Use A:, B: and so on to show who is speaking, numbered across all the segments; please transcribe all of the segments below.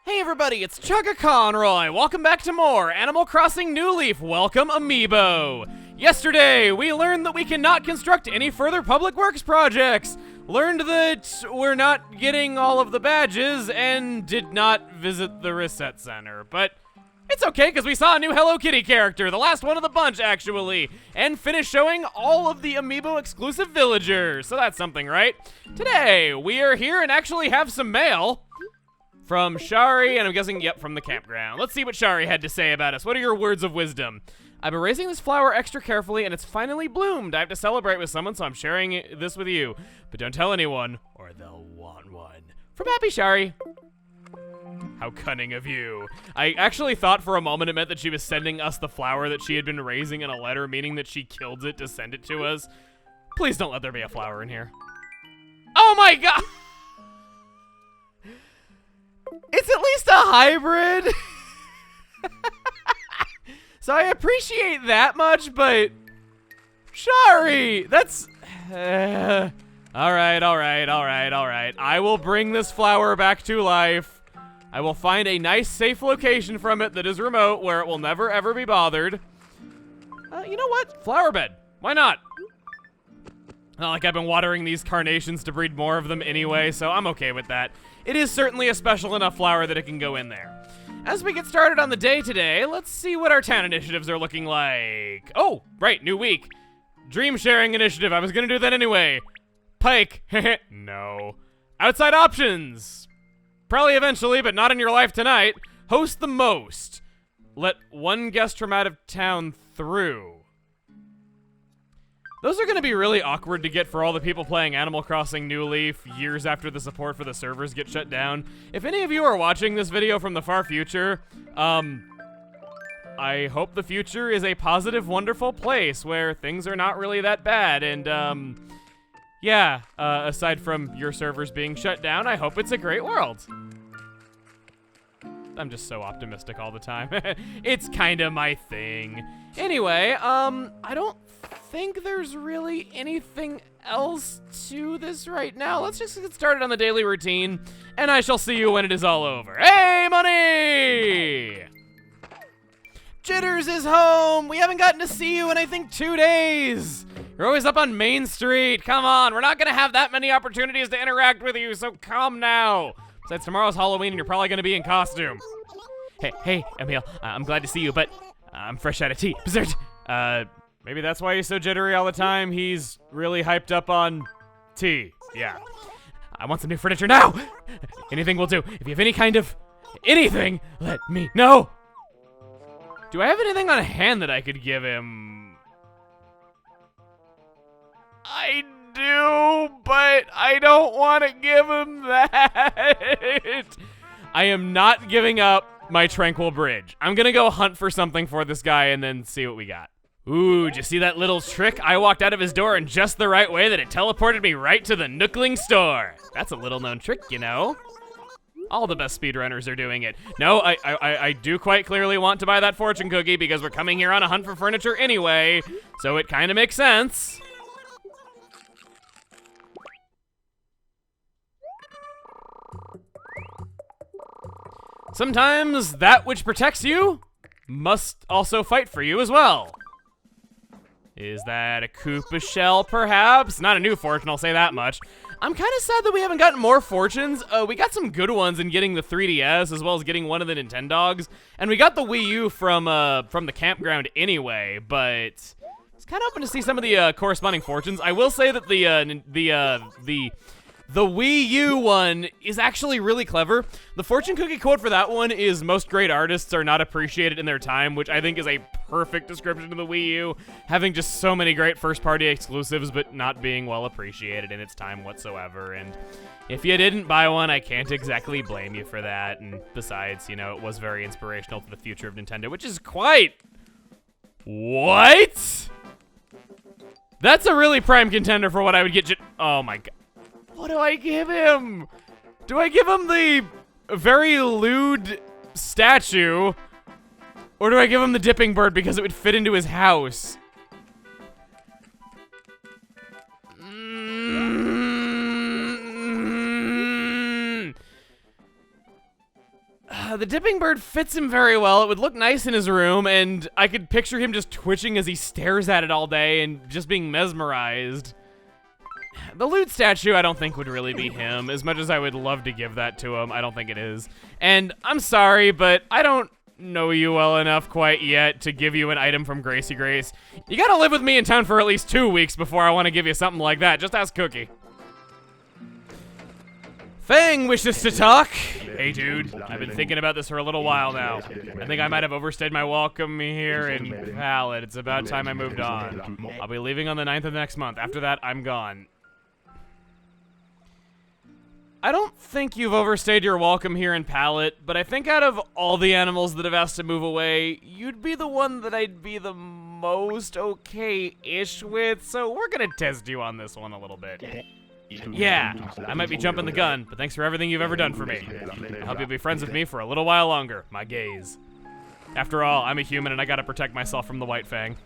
A: Hey everybody, it's Chugga Conroy. Welcome back to more Animal Crossing New Leaf. Welcome, Amiibo. Yesterday, we learned that we cannot construct any further public works projects, learned that we're not getting all of the badges, and did not visit the Reset Center. But it's okay, because we saw a new Hello Kitty character, the last one of the bunch, actually, and finished showing all of the Amiibo-exclusive villagers, so that's something, right? Today, we are here and actually have some mail from Shari, and I'm guessing, yep, from the campground. Let's see what Shari had to say about us. What are your words of wisdom? I've been raising this flower extra carefully, and it's finally bloomed. I have to celebrate with someone, so I'm sharing this with you. But don't tell anyone, or they'll want one. From Happy Shari. How cunning of you. I actually thought for a moment it meant that she was sending us the flower that she had been raising in a letter, meaning that she killed it to send it to us. Please don't let there be a flower in here. Oh my god! It's at least a hybrid. So I appreciate that much, but Shari, that's all right. I will bring this flower back to life. I will find a nice, safe location from it that is remote, where it will never, ever be bothered. You know what? Flower bed. Why not? Not like I've been watering these carnations to breed more of them anyway, so I'm okay with that. It is certainly a special enough flower that it can go in there. As we get started on the day today, let's see what our town initiatives are looking like. Oh, right, new week. Dream sharing initiative, I was gonna do that anyway. Pike, no. Outside options. Probably eventually, but not in your life tonight. Host the most. Let one guest from out of town through. Those are gonna be really awkward to get for all the people playing Animal Crossing New Leaf years after the support for the servers get shut down. If any of you are watching this video from the far future, I hope the future is a positive, wonderful place where things are not really that bad, and, yeah, aside from your servers being shut down, I hope it's a great world. I'm just so optimistic all the time. It's kinda my thing. Anyway, I don't think there's really anything else to this right now. Let's just get started on the daily routine, and I shall see you when it is all over. Hey, Money! Jitters is home! We haven't gotten to see you in, I think, 2 days! You're always up on Main Street. Come on, we're not gonna have that many opportunities to interact with you, so come now. Besides, tomorrow's Halloween, and you're probably gonna be in costume. Hey, Emil, I'm glad to see you, but I'm fresh out of tea. Berserk! Maybe that's why he's so jittery all the time. He's really hyped up on tea. Yeah. I want some new furniture now! Anything will do. If you have any kind of anything, let me know! Do I have anything on hand that I could give him? I do, but I don't want to give him that. I am not giving up my Tranquil Bridge. I'm gonna go hunt for something for this guy and then see what we got. Ooh, did you see that little trick? I walked out of his door in just the right way that it teleported me right to the Nookling store. That's a little-known trick, you know. All the best speedrunners are doing it. No, I do quite clearly want to buy that fortune cookie because we're coming here on a hunt for furniture anyway, so it kind of makes sense. Sometimes that which protects you must also fight for you as well. Is that a Koopa shell, perhaps? Not a new fortune, I'll say that much. I'm kind of sad that we haven't gotten more fortunes. We got some good ones in getting the 3DS, as well as getting one of the Nintendogs. And we got the Wii U from the campground anyway, but it's kind of hoping to see some of the corresponding fortunes. I will say that the Wii U one is actually really clever. The fortune cookie quote for that one is, most great artists are not appreciated in their time, which I think is a perfect description of the Wii U, having just so many great first-party exclusives, but not being well appreciated in its time whatsoever. And if you didn't buy one, I can't exactly blame you for that. And besides, you know, it was very inspirational for the future of Nintendo, which is quite... What? That's a really prime contender for what I would get. Oh my god. What do I give him? Do I give him the very lewd statue? Or do I give him the dipping bird because it would fit into his house? The dipping bird fits him very well. It would look nice in his room, and I could picture him just twitching as he stares at it all day and just being mesmerized. The lewd statue I don't think would really be him. As much as I would love to give that to him, I don't think it is. And I'm sorry, but I don't know you well enough quite yet to give you an item from Gracie Grace. You gotta live with me in town for at least 2 weeks before I want to give you something like that. Just ask Cookie. Fang wishes to talk. Hey dude, I've been thinking about this for a little while now. I think I might have overstayed my welcome here in Pallet. It's about time I moved on. I'll be leaving on the 9th of next month. After that, I'm gone. I don't think you've overstayed your welcome here in Pallet, but I think out of all the animals that have asked to move away, you'd be the one that I'd be the most okay-ish with, so we're gonna test you on this one a little bit. Yeah, I might be jumping the gun, but thanks for everything you've ever done for me. I hope you'll be friends with me for a little while longer, my gaze. After all, I'm a human and I gotta protect myself from the White Fang.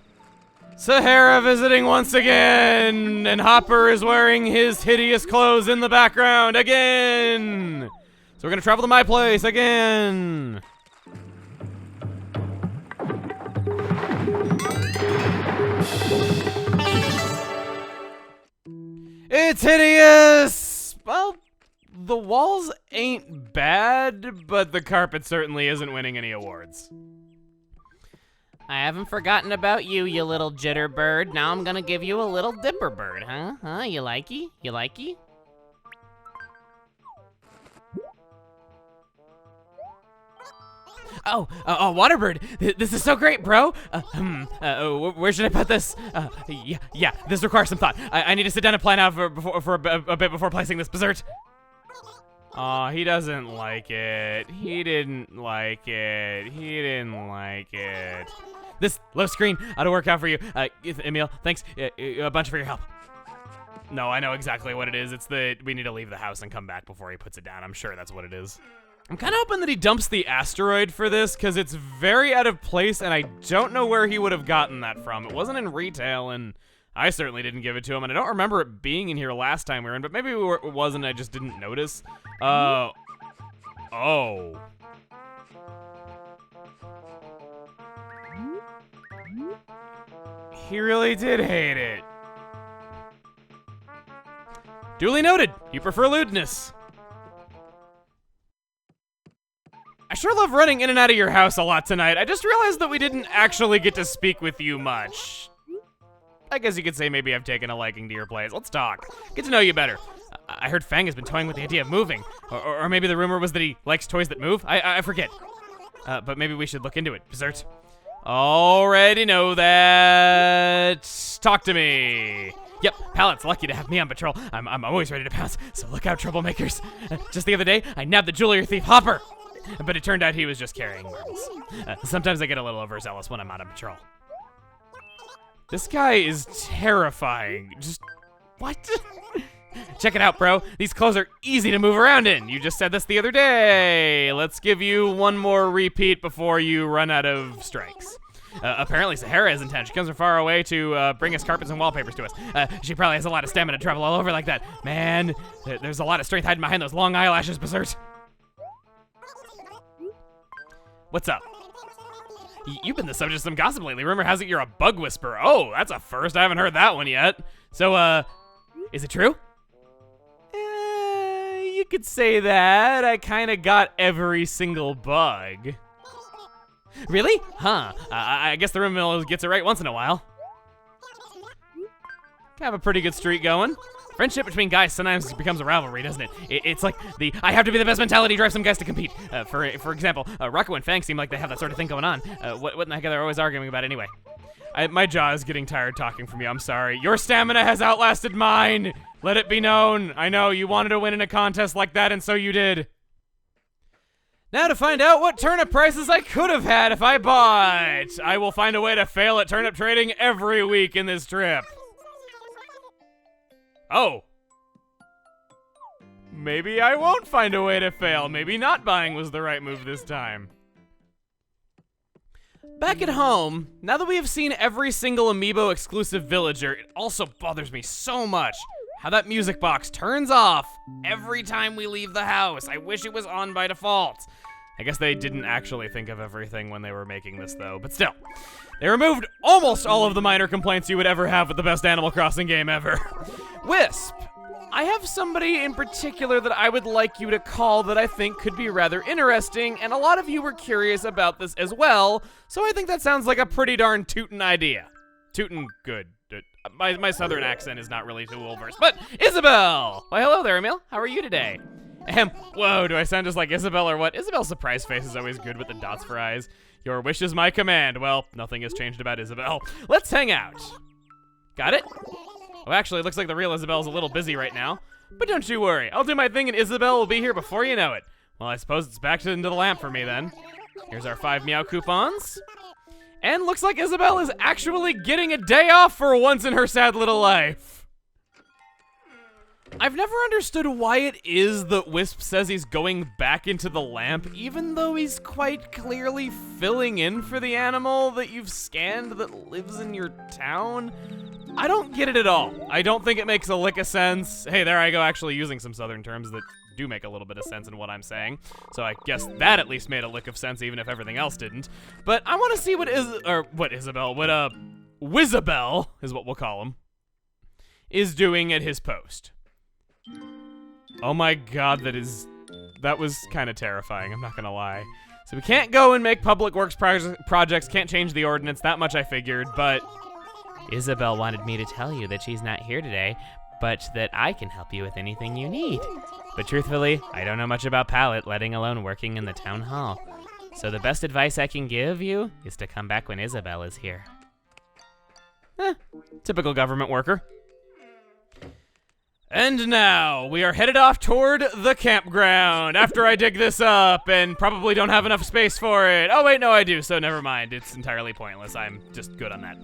A: Sahara visiting once again, and Hopper is wearing his hideous clothes in the background again. So we're gonna travel to my place again. It's hideous! Well, the walls ain't bad, but the carpet certainly isn't winning any awards.
B: I haven't forgotten about you, you little jitterbird. Now I'm gonna give you a little dipper bird, huh? Huh? You likey? You likey?
A: Oh, Waterbird, this is so great, bro. Where should I put this? Yeah, this requires some thought. I need to sit down and plan out for a bit before placing this dessert. Aw, he doesn't like it. He didn't like it. He didn't like it. This low screen ought to work out for you. Emil, thanks a bunch for your help. No, I know exactly what it is. It's that we need to leave the house and come back before he puts it down. I'm sure that's what it is. I'm kind of hoping that he dumps the asteroid for this, because it's very out of place, and I don't know where he would have gotten that from. It wasn't in retail, and I certainly didn't give it to him, and I don't remember it being in here last time we were in, but maybe it wasn't, I just didn't notice. Oh. He really did hate it. Duly noted. You prefer lewdness. I sure love running in and out of your house a lot tonight. I just realized that we didn't actually get to speak with you much. I guess you could say maybe I've taken a liking to your place. Let's talk. Get to know you better. I heard Fang has been toying with the idea of moving. Or maybe the rumor was that he likes toys that move. I forget. But maybe we should look into it. Dessert. Already know that. Talk to me. Yep, Pallet's lucky to have me on patrol. I'm always ready to pounce, so look out, troublemakers. Just the other day, I nabbed the jewelry thief Hopper. But it turned out he was just carrying marbles. Sometimes I get a little overzealous when I'm out on patrol. This guy is terrifying. Just, what? Check it out, bro. These clothes are easy to move around in. You just said this the other day. Let's give you one more repeat before you run out of strikes. Apparently Sahara is in town. She comes from far away to bring us carpets and wallpapers to us. She probably has a lot of stamina to travel all over like that. Man, there's a lot of strength hiding behind those long eyelashes, Berserk. What's up? You've been the subject of some gossip lately. Rumor has it you're a bug whisperer. Oh, that's a first. I haven't heard that one yet. So, is it true? You could say that. I kind of got every single bug. Really? Huh. I guess the room mill gets it right once in a while. Have a pretty good streak going. Friendship between guys sometimes becomes a rivalry, doesn't it? It's like the I have to be the best mentality drives some guys to compete. For example, Rocco and Fang seem like they have that sort of thing going on. What in the heck are they always arguing about anyway? My jaw is getting tired talking from you, I'm sorry. Your stamina has outlasted mine! Let it be known. I know, you wanted to win in a contest like that, and so you did. Now to find out what turnip prices I could have had if I bought. I will find a way to fail at turnip trading every week in this trip. Oh. Maybe I won't find a way to fail. Maybe not buying was the right move this time. Back at home, now that we have seen every single amiibo exclusive villager, it also bothers me so much how that music box turns off every time we leave the house. I wish it was on by default. I guess they didn't actually think of everything when they were making this, though, but still. They removed almost all of the minor complaints you would ever have with the best Animal Crossing game ever. Wisp, I have somebody in particular that I would like you to call that I think could be rather interesting, and a lot of you were curious about this as well, so I think that sounds like a pretty darn tootin' idea. Tootin' good. My southern accent is not really too well-versed, but Isabelle! Why, hello there, Emil. How are you today? Whoa, do I sound just like Isabelle or what? Isabelle's surprise face is always good with the dots for eyes. Your wish is my command. Well, nothing has changed about Isabelle. Let's hang out. Got it? Well, actually, it looks like the real Isabelle's a little busy right now. But don't you worry. I'll do my thing and Isabelle will be here before you know it. Well, I suppose it's back into the lamp for me then. Here's our 5 meow coupons. And looks like Isabelle is actually getting a day off for once in her sad little life. I've never understood why it is that Wisp says he's going back into the lamp, even though he's quite clearly filling in for the animal that you've scanned that lives in your town. I don't get it at all. I don't think it makes a lick of sense. Hey, there I go actually using some southern terms that do make a little bit of sense in what I'm saying. So I guess that at least made a lick of sense even if everything else didn't. But I want to see what Wizabelle is what we'll call him, is doing at his post. Oh my god, that was kind of terrifying, I'm not gonna lie. So we can't go and make public works projects, can't change the ordinance, that much I figured, but
B: Isabelle wanted me to tell you that she's not here today, but that I can help you with anything you need. But truthfully, I don't know much about Palette, letting alone working in the town hall. So the best advice I can give you is to come back when Isabelle is here.
A: Typical government worker. And now, we are headed off toward the campground after I dig this up and probably don't have enough space for it. Oh wait, no I do, so never mind. It's entirely pointless. I'm just good on that.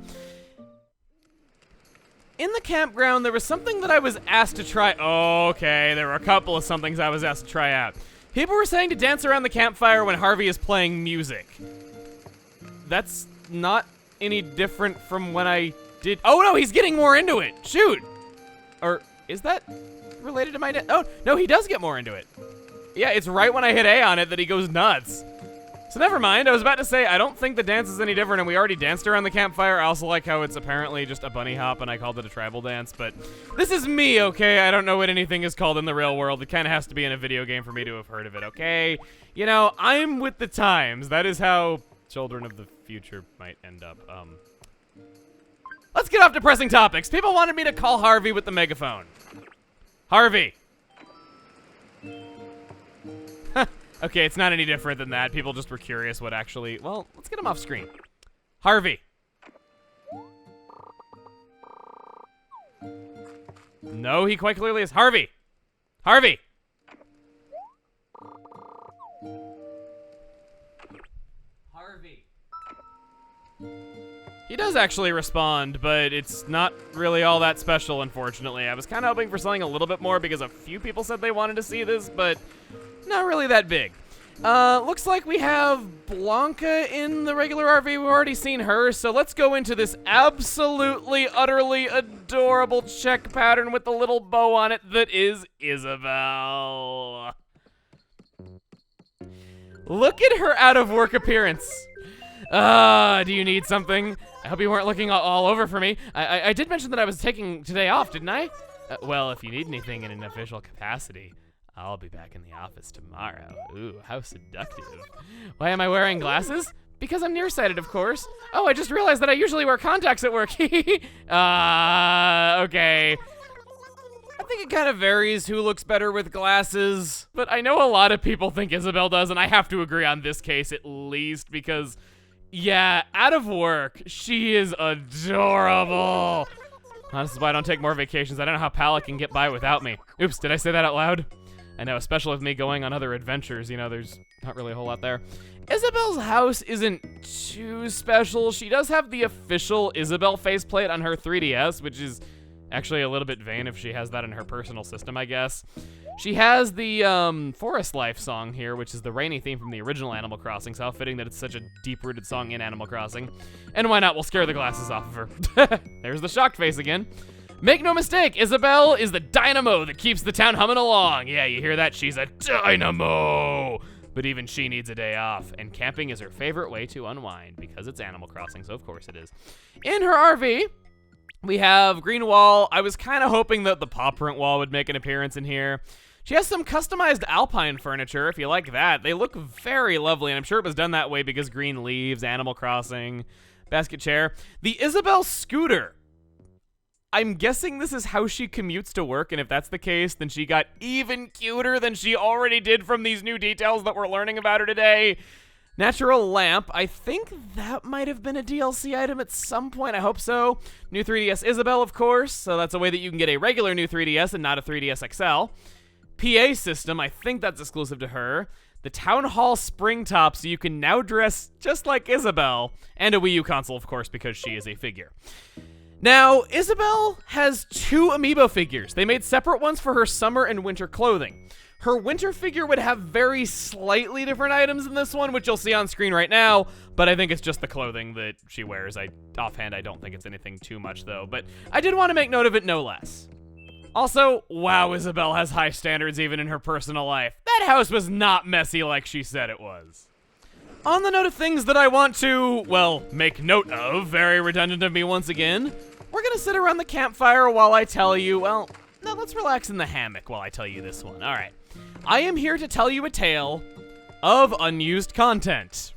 A: In the campground, there was something that I was asked to try. Okay, there were a couple of somethings I was asked to try out. People were saying to dance around the campfire when Harvey is playing music. That's not any different from when I did. Oh no, he's getting more into it. Shoot. Or is that related to my Oh, no, he does get more into it. Yeah, it's right when I hit A on it that he goes nuts. So never mind, I was about to say, I don't think the dance is any different, and we already danced around the campfire. I also like how it's apparently just a bunny hop, and I called it a tribal dance, but this is me, okay? I don't know what anything is called in the real world. It kind of has to be in a video game for me to have heard of it, okay? You know, I'm with the times. That is how children of the future might end up. Let's get off depressing topics. People wanted me to call Harvey with the megaphone. Harvey. Okay, it's not any different than that. People just were curious what actually... Well, let's get him off screen. Harvey. No, he quite clearly is. Harvey. Harvey. Harvey. He does actually respond, but it's not really all that special, unfortunately. I was kind of hoping for something a little bit more because a few people said they wanted to see this, but not really that big. Looks like we have Blanca in the regular RV. We've already seen her, so let's go into this absolutely, utterly adorable check pattern with the little bow on it that is Isabelle. Look at her out-of-work appearance. Do you need something? I hope you weren't looking all over for me. I did mention that I was taking today off, didn't I? Well, if you need anything in an official capacity, I'll be back in the office tomorrow. Ooh, how seductive. Why am I wearing glasses? Because I'm nearsighted, of course. Oh, I just realized that I usually wear contacts at work. Okay. I think it kind of varies who looks better with glasses, but I know a lot of people think Isabelle does, and I have to agree on this case at least because, yeah, out of work, she is adorable. This is why I don't take more vacations. I don't know how Palette can get by without me. Oops, did I say that out loud? I know, especially with me going on other adventures, you know, there's not really a whole lot there. Isabelle's house isn't too special. She does have the official Isabelle faceplate on her 3DS, which is actually a little bit vain if she has that in her personal system, I guess. She has the Forest Life song here, which is the rainy theme from the original Animal Crossing, so how fitting that it's such a deep-rooted song in Animal Crossing. And why not? We'll scare the glasses off of her. There's the shocked face again. Make no mistake, Isabelle is the dynamo that keeps the town humming along. Yeah, you hear that? She's a dynamo. but even she needs a day off, and camping is her favorite way to unwind because it's Animal Crossing, so of course it is. In her RV, we have green wall. I was kind of hoping that the paw print wall would make an appearance in here. She has some customized alpine furniture, if you like that. They look very lovely, and I'm sure it was done that way because green leaves, Animal Crossing, basket chair. The Isabelle scooter. I'm guessing this is how she commutes to work, and if that's the case, then she got even cuter than she already did from these new details that we're learning about her today. Natural lamp. I think that might have been a DLC item at some point. I hope so. New 3DS Isabelle, of course, so that's a way that you can get a regular new 3DS and not a 3DS XL. PA system, I think that's exclusive to her. The Town Hall spring top, so you can now dress just like Isabelle. And a Wii U console, of course, because she is a figure. Now, Isabelle has 2 amiibo figures. They made separate ones for her summer and winter clothing. Her winter figure would have very slightly different items in this one, which you'll see on screen right now, but I think it's just the clothing that she wears. Offhand, I don't think it's anything too much, though, but I did want to make note of it no less. Also, wow, Isabelle has high standards even in her personal life. That house was not messy like she said it was. On the note of things that I want to, well, make note of, very redundant of me once again, we're gonna sit around the campfire while I tell you, well, no, let's relax in the hammock while I tell you this one. All right. I am here to tell you a tale of unused content.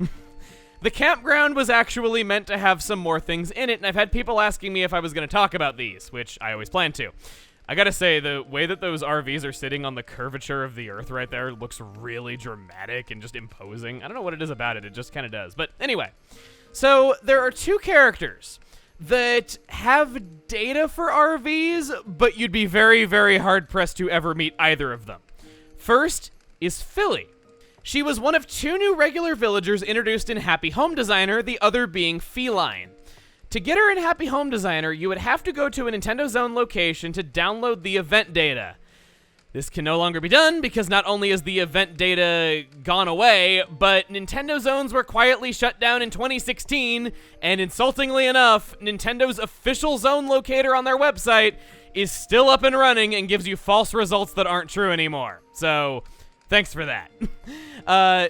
A: The campground was actually meant to have some more things in it, and I've had people asking me if I was gonna talk about these, which I always plan to. I gotta say, the way that those RVs are sitting on the curvature of the earth right there looks really dramatic and just imposing. I don't know what it is about it, it just kind of does. But anyway, so there are 2 characters that have data for RVs, but you'd be very, very hard-pressed to ever meet either of them. First is Fillie. She was one of 2 new regular villagers introduced in Happy Home Designer, the other being Feline. To get her in Happy Home Designer, you would have to go to a Nintendo Zone location to download the event data. This can no longer be done because not only is the event data gone away, but Nintendo Zones were quietly shut down in 2016, and insultingly enough, Nintendo's official zone locator on their website is still up and running and gives you false results that aren't true anymore. So, thanks for that.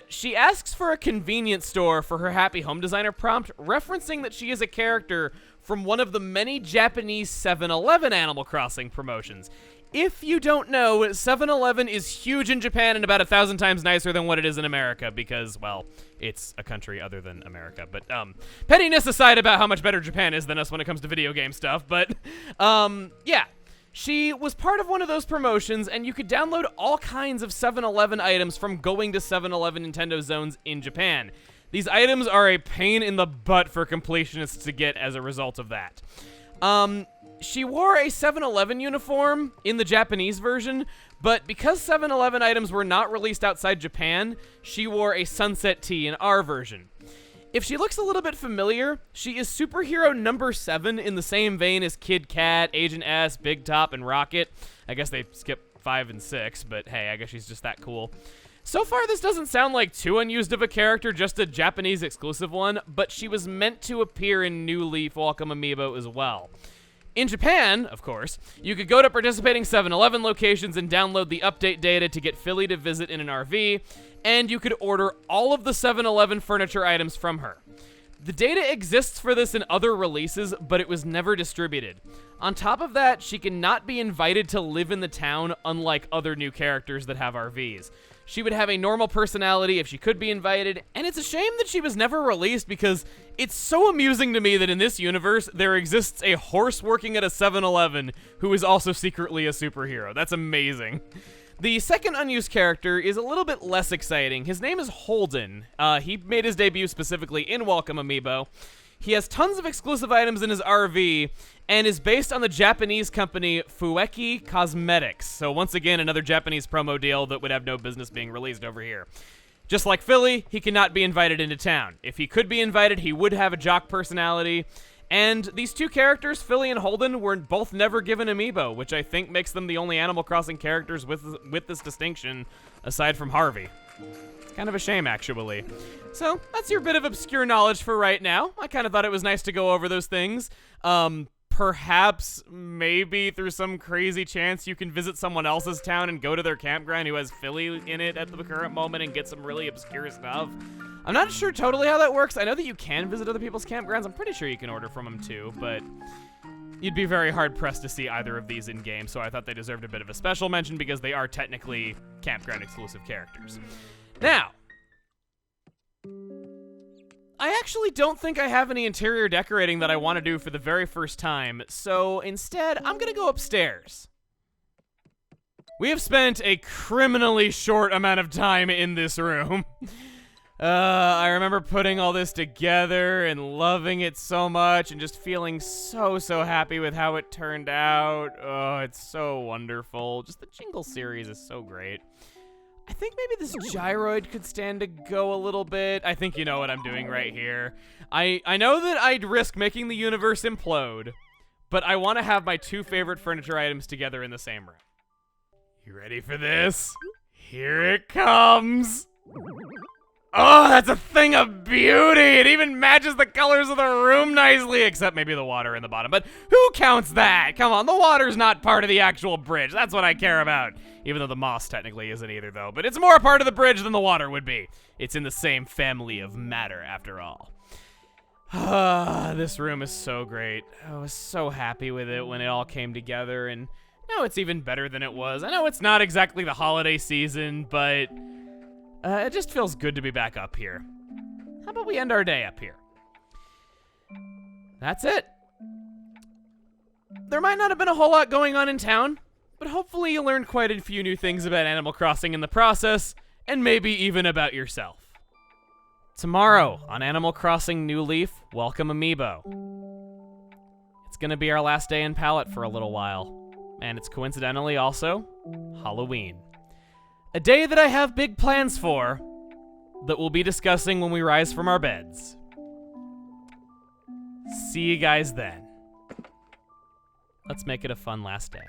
A: She asks for a convenience store for her Happy Home Designer prompt, referencing that she is a character from one of the many Japanese 7-Eleven Animal Crossing promotions. If you don't know, 7-Eleven is huge in Japan and about 1,000 times nicer than what it is in America because, well, it's a country other than America. But, pettiness aside about how much better Japan is than us when it comes to video game stuff, but, yeah. She was part of one of those promotions, and you could download all kinds of 7-Eleven items from going to 7-Eleven Nintendo Zones in Japan. These items are a pain in the butt for completionists to get as a result of that. She wore a 7-Eleven uniform in the Japanese version, but because 7-Eleven items were not released outside Japan, she wore a sunset tee in our version. If she looks a little bit familiar, she is superhero number 7 in the same vein as Kid Cat, Agent S, Big Top, and Rocket. I guess they skipped 5 and 6, but hey, I guess she's just that cool. So far, this doesn't sound like too unused of a character, just a Japanese exclusive one, but she was meant to appear in New Leaf Welcome Amiibo as well. In Japan, of course, you could go to participating 7-Eleven locations and download the update data to get Fillie to visit in an RV, and you could order all of the 7-Eleven furniture items from her. The data exists for this in other releases, but it was never distributed. On top of that, she cannot be invited to live in the town, unlike other new characters that have RVs. She would have a normal personality if she could be invited, and it's a shame that she was never released because it's so amusing to me that in this universe, there exists a horse working at a 7-Eleven who is also secretly a superhero. That's amazing. The second unused character is a little bit less exciting. His name is Holden. He made his debut specifically in Welcome Amiibo. He has tons of exclusive items in his RV and is based on the Japanese company Fueki Cosmetics. So once again, another Japanese promo deal that would have no business being released over here. Just like Fillie, he cannot be invited into town. If he could be invited, he would have a jock personality. And these 2 characters, Fillie and Holden, were both never given Amiibo, which I think makes them the only Animal Crossing characters with this distinction, aside from Harvey. It's kind of a shame, actually. So, that's your bit of obscure knowledge for right now. I kind of thought it was nice to go over those things. perhaps, maybe through some crazy chance, you can visit someone else's town and go to their campground who has Fillie in it at the current moment and get some really obscure stuff. I'm not sure totally how that works. I know that you can visit other people's campgrounds. I'm pretty sure you can order from them too, but you'd be very hard-pressed to see either of these in-game, so I thought they deserved a bit of a special mention because they are technically campground-exclusive characters. Now, I actually don't think I have any interior decorating that I want to do for the very first time, so instead, I'm gonna go upstairs. We have spent a criminally short amount of time in this room. I remember putting all this together and loving it so much and just feeling so happy with how it turned out. Oh, it's so wonderful. Just the Jingle series is so great. I think maybe this gyroid could stand to go a little bit. I think you know what I'm doing right here. I know that I'd risk making the universe implode, but I want to have my two favorite furniture items together in the same room. You ready for this? Here it comes. Oh, that's a thing of beauty! It even matches the colors of the room nicely, except maybe the water in the bottom. But who counts that? Come on, the water's not part of the actual bridge. That's what I care about. Even though the moss technically isn't either, though. But it's more a part of the bridge than the water would be. It's in the same family of matter, after all. This room is so great. I was so happy with it when it all came together, and now it's even better than it was. I know it's not exactly the holiday season, but it just feels good to be back up here. How about we end our day up here? That's it. There might not have been a whole lot going on in town, but hopefully you learned quite a few new things about Animal Crossing in the process, and maybe even about yourself. Tomorrow on Animal Crossing New Leaf, welcome Amiibo. It's gonna be our last day in Pallet for a little while, and it's coincidentally also Halloween. A day that I have big plans for, that we'll be discussing when we rise from our beds. See you guys then. Let's make it a fun last day.